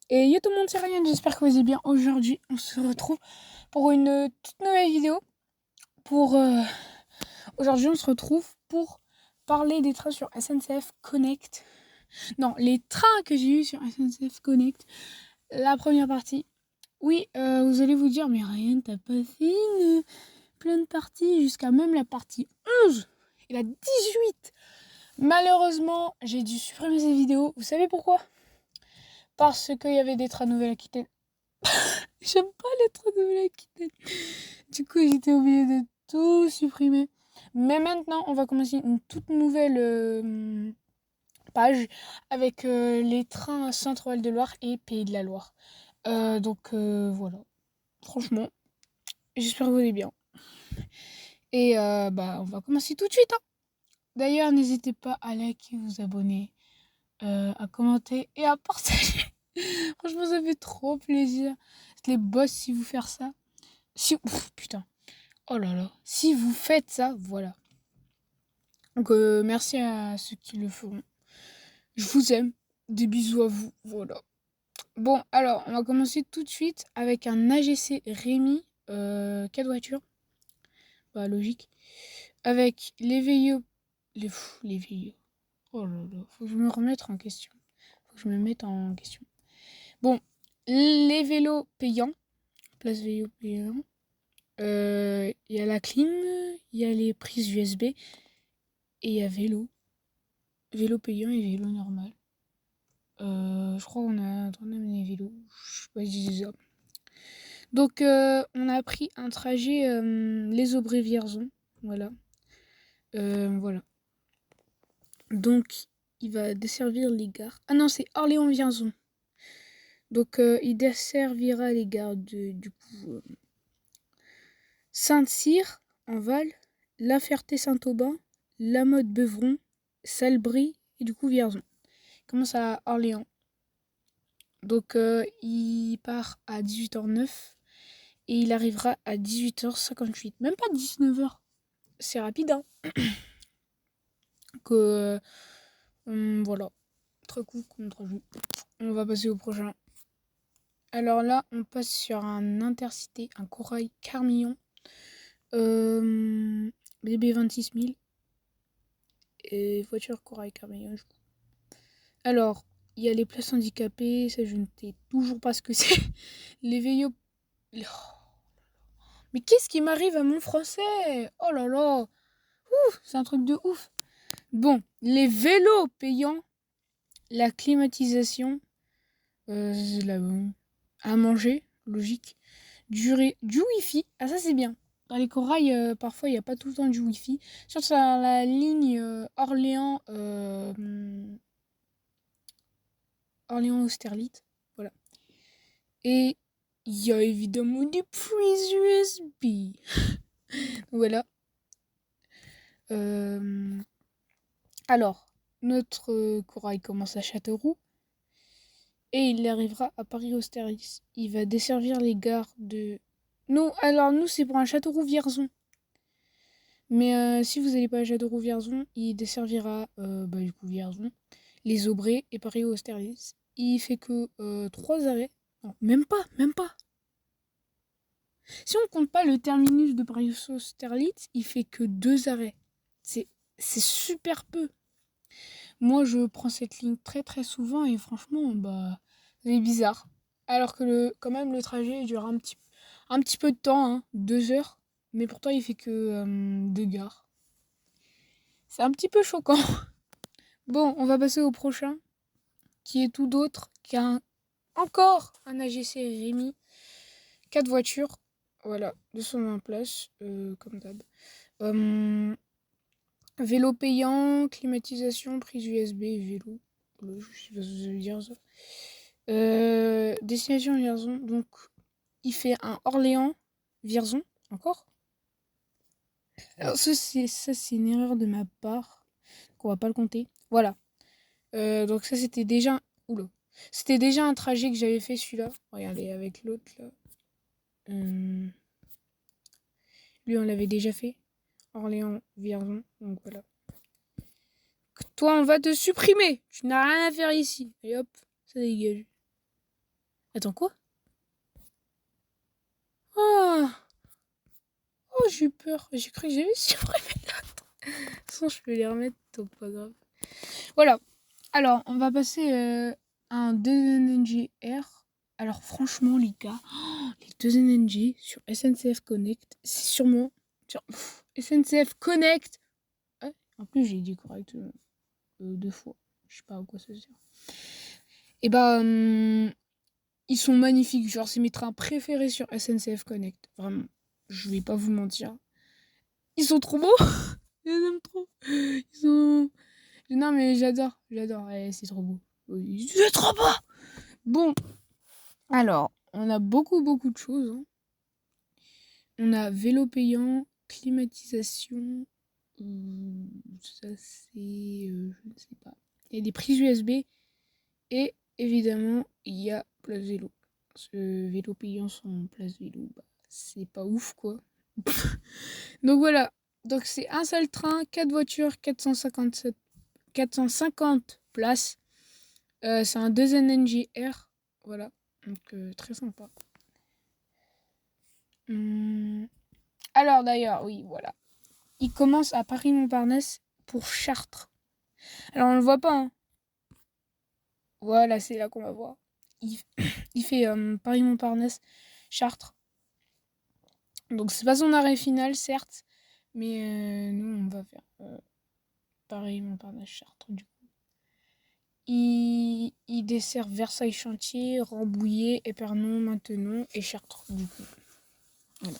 Et yo tout le monde, c'est Ryan, j'espère que vous allez bien. Aujourd'hui, on se retrouve pour une toute nouvelle vidéo. Aujourd'hui, on se retrouve pour parler des trains sur SNCF Connect. Non, les trains que j'ai eu sur SNCF Connect. La première partie. Oui, vous allez vous dire, mais Ryan, t'as pas fait plein de parties jusqu'à même la partie 11 et la 18. Malheureusement, j'ai dû supprimer ces vidéos. Vous savez pourquoi? Parce qu'il y avait des trains Nouvelle-Aquitaine. J'aime pas les trains Nouvelle-Aquitaine. Du coup, j'étais obligée de tout supprimer. Mais maintenant, on va commencer une toute nouvelle page avec les trains Centre-Val de Loire et Pays de la Loire. Voilà. Franchement, j'espère que vous allez bien. Et on va commencer tout de suite. Hein. D'ailleurs, n'hésitez pas à liker, vous abonner, à commenter et à partager. Franchement, ça fait trop plaisir. Les boss, si vous faites ça. Putain. Oh là là. Si vous faites ça, voilà. Donc, merci à ceux qui le feront. Je vous aime. Des bisous à vous. Voilà. Bon, alors, on va commencer tout de suite avec un AGC Rémi. 4 voitures. Bah, logique. Avec les VIO. Les VIO. Oh là là. Faut que je me remette en question. Faut que je me mette en question. Bon, les vélos payants. Place vélo payant. Il y a la clim. Il y a les prises USB. Et il y a vélo. Vélo payant et vélo normal. Je crois qu'on a les vélos. Je sais pas si je dis ça. Donc, on a pris un trajet les Aubrais-Vierzon. Voilà. Voilà. Donc, il va desservir les gares. Ah non, c'est Orléans-Vierzon. Donc, il desservira les gares du coup Sainte-Cyr en Val, La Ferté-Saint-Aubin, La Motte-Beuvron, Salbris et du coup Vierzon. Il commence à Orléans. Donc, il part à 18h09 et il arrivera à 18h58. Même pas 19h. C'est rapide, hein. Voilà. Très cool comme trajet. On va passer au prochain. Alors là, on passe sur un intercité, un corail Carmillon. BB 26 000. Et voiture corail Carmillon, du coup. Alors, il y a les places handicapées. Ça, je ne sais toujours pas ce que c'est. Les veillots. Mais qu'est-ce qui m'arrive à mon français? Oh là là. Ouf, c'est un truc de ouf. Bon, les vélos payants, la climatisation, à manger, logique, du wifi. Ah ça c'est bien. Dans les corails, parfois il n'y a pas tout le temps du wifi. Surtout sur la ligne Orléans, Orléans-Austerlitz. Voilà. Et il y a évidemment des prises USB. Voilà. Alors, notre corail commence à Châteauroux et il arrivera à Paris-Austerlitz. Il va desservir les gares de... Nous, c'est pour un Châteauroux-Vierzon. Mais si vous n'allez pas à Châteauroux-Vierzon, il desservira du coup Vierzon, les Aubrais et Paris-Austerlitz. Il fait que 3 arrêts. Non, même pas. Si on compte pas le terminus de Paris-Austerlitz, il fait que 2 arrêts. C'est super peu. Moi, je prends cette ligne très très souvent et franchement, c'est bizarre. Alors que quand même, le trajet dure un petit peu de temps, hein, 2 heures. Mais pourtant, il fait que 2 gares. C'est un petit peu choquant. Bon, on va passer au prochain, qui est tout d'autre encore un AGC Rémi. 4 voitures. Voilà, 220 places, comme d'hab. Vélo payant, climatisation, prise USB, vélo. Je sais pas ce que ça veut dire ça. Destination Vierzon. Donc, il fait un Orléans-Vierzon. Encore. Alors, ça, c'est une erreur de ma part. Qu'on va pas le compter. Voilà. Donc, ça, c'était déjà. Oula. C'était déjà un trajet que j'avais fait celui-là. Regardez, avec l'autre là. Lui, on l'avait déjà fait. Orléans-Vierzon. Donc, voilà. Toi, on va te supprimer. Tu n'as rien à faire ici. Et hop, ça dégage. Attends, quoi? Oh, oh j'ai eu peur. J'ai cru que j'avais supprimé l'autre. De toute façon, je peux les remettre, donc pas grave. Voilà. Alors, on va passer à un 2NNG-R. Alors, franchement, les gars, les 2NNG sur SNCF Connect, c'est sûrement... SNCF Connect. Ouais, en plus, j'ai dit correct 2 fois. Je sais pas à quoi ça sert. Et bah, ils sont magnifiques. Genre, c'est mes trains préférés sur SNCF Connect. Vraiment. Je vais pas vous mentir. Ils sont trop beaux. Je les aime trop. Ils sont... Non, mais j'adore. J'adore. C'est trop beau. Oui, c'est trop beau. Bon. Alors, on a beaucoup de choses. Hein. On a vélo payant, climatisation. Ça, c'est... je ne sais pas. Il y a des prises USB. Et évidemment, il y a place vélo. Ce vélo payant sans place vélo, bah, c'est pas ouf quoi. Donc voilà. Donc c'est un seul train, 4 voitures, 450 places. C'est un 2NNG-R. Voilà. Donc très sympa. Alors d'ailleurs, oui, voilà. Il commence à Paris-Montparnasse pour Chartres. Alors on le voit pas, hein. Voilà, c'est là qu'on va voir. Il fait Paris-Montparnasse, Chartres. Donc c'est pas son arrêt final, certes. Mais nous, on va faire Paris-Montparnasse, Chartres, du coup. Il dessert Versailles-Chantier, Rambouillet, Épernon, Maintenon et Chartres, du coup. Voilà.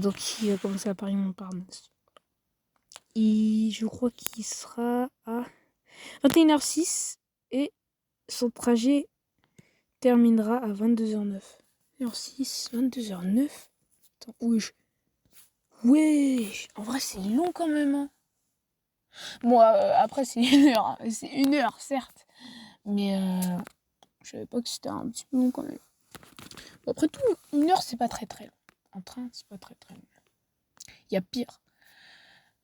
Donc il va commencer à Paris-Montparnasse. Je crois qu'il sera à 21h06 et son trajet terminera à 22h09. 22h06, 22h09. Attends, wesh. En vrai, c'est long quand même. Hein. Bon, après, c'est 1 heure. C'est 1 heure, certes. Mais je savais pas que c'était un petit peu long quand même. Bon, après tout, 1 heure, c'est pas très long. En train, c'est pas très long. Il y a pire.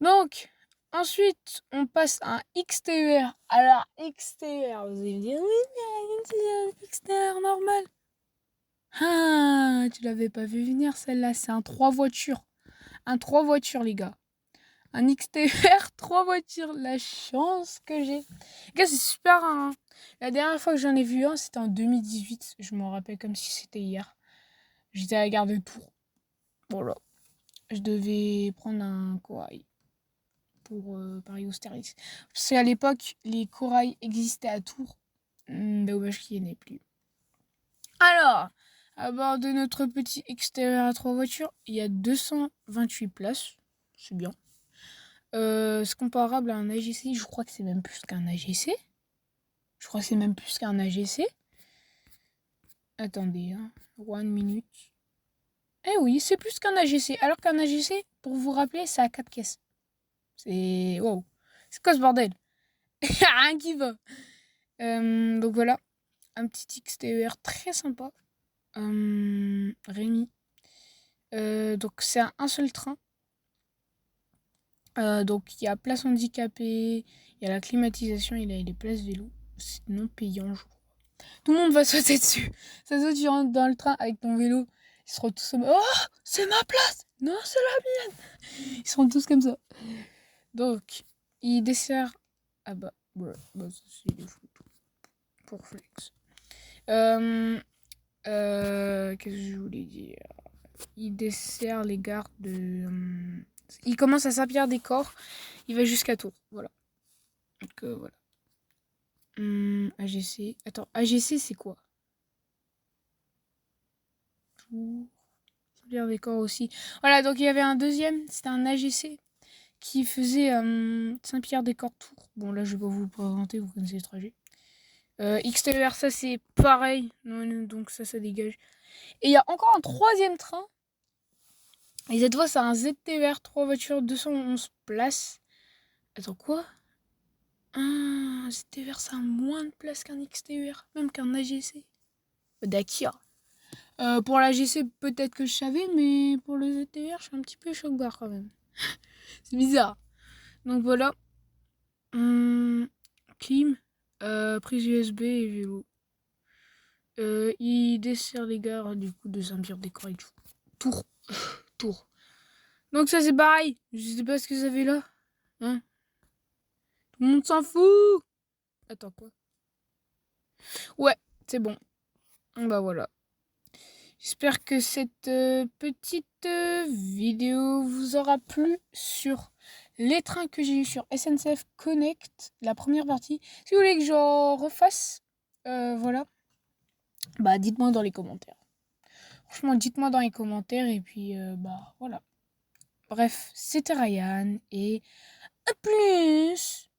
Donc, ensuite, on passe à un XTER. Alors, XTER, vous allez me dire, oui, mais un XTER normal. Ah, tu l'avais pas vu venir celle-là. C'est un 3 voitures. Un 3 voitures, les gars. Un XTR, 3 voitures. La chance que j'ai. Les gars, c'est super. Hein. La dernière fois que j'en ai vu un, c'était en 2018. Je m'en rappelle comme si c'était hier. J'étais à la gare de Tours. Voilà. Je devais prendre un corail pour Paris-Austerlitz. Parce qu'à l'époque, les corails existaient à Tours. Dommage qu'il n'y en ait plus. Alors, à bord de notre petit extérieur à 3 voitures, il y a 228 places. C'est bien. C'est comparable à un AGC. Je crois que c'est même plus qu'un AGC. Attendez, hein. 1 minute. Eh oui, c'est plus qu'un AGC. Alors qu'un AGC, pour vous rappeler, c'est à 4 caisses. C'est... Wow. C'est quoi ce bordel? Rien qui va. Donc voilà. Un petit XTER très sympa. Rémi. Donc c'est un seul train. Donc il y a place handicapée, il y a la climatisation, il y a les places vélo. C'est non payant, je crois. Tout le monde va sauter dessus. Ça saute, tu rentres dans le train avec ton vélo. Ils seront tous comme oh, c'est ma place. Non, c'est la mienne. Ils seront tous comme ça. Donc, il dessert... Ah bah, voilà. Bah, ça, c'est des photos. Pour flex. Qu'est-ce que je voulais dire? Il dessert les gares de... il commence à Saint-Pierre-des-Corps. Il va jusqu'à Tours. Voilà. Donc, voilà. AGC. Attends, AGC, c'est quoi? Tours. Saint-Pierre-des-Corps aussi. Voilà, donc il y avait un deuxième. C'était un AGC qui faisait Saint-Pierre-des-Corps-Tours. Bon, là, je vais pas vous le présenter. Vous connaissez le trajet. XTR, ça, c'est pareil. Non, donc ça dégage. Et il y a encore un troisième train. Et cette fois, c'est un ZTR, 3 voitures, 211 places. Attends, quoi? Un ZTR, ça a moins de place qu'un XTR, même qu'un AGC. D'accord. Pour l'AGC, peut-être que je savais, mais pour le ZTR, je suis un petit peu choc-barre quand même. C'est bizarre. Donc voilà. Clim, prise USB et vélo. Il dessert les gares du coup de Saint-Pierre-des-Corps et Tours. Tours. Donc ça c'est pareil. Je sais pas ce que ça fait là. Hein? Tout le monde s'en fout. Attends quoi? Ouais, c'est bon. Bah voilà. J'espère que cette petite vidéo vous aura plu sur les trains que j'ai eu sur SNCF Connect, la première partie. Si vous voulez que j'en refasse, voilà, bah dites-moi dans les commentaires. Franchement, dites-moi dans les commentaires et puis bah voilà. Bref, c'était Ryan et à plus!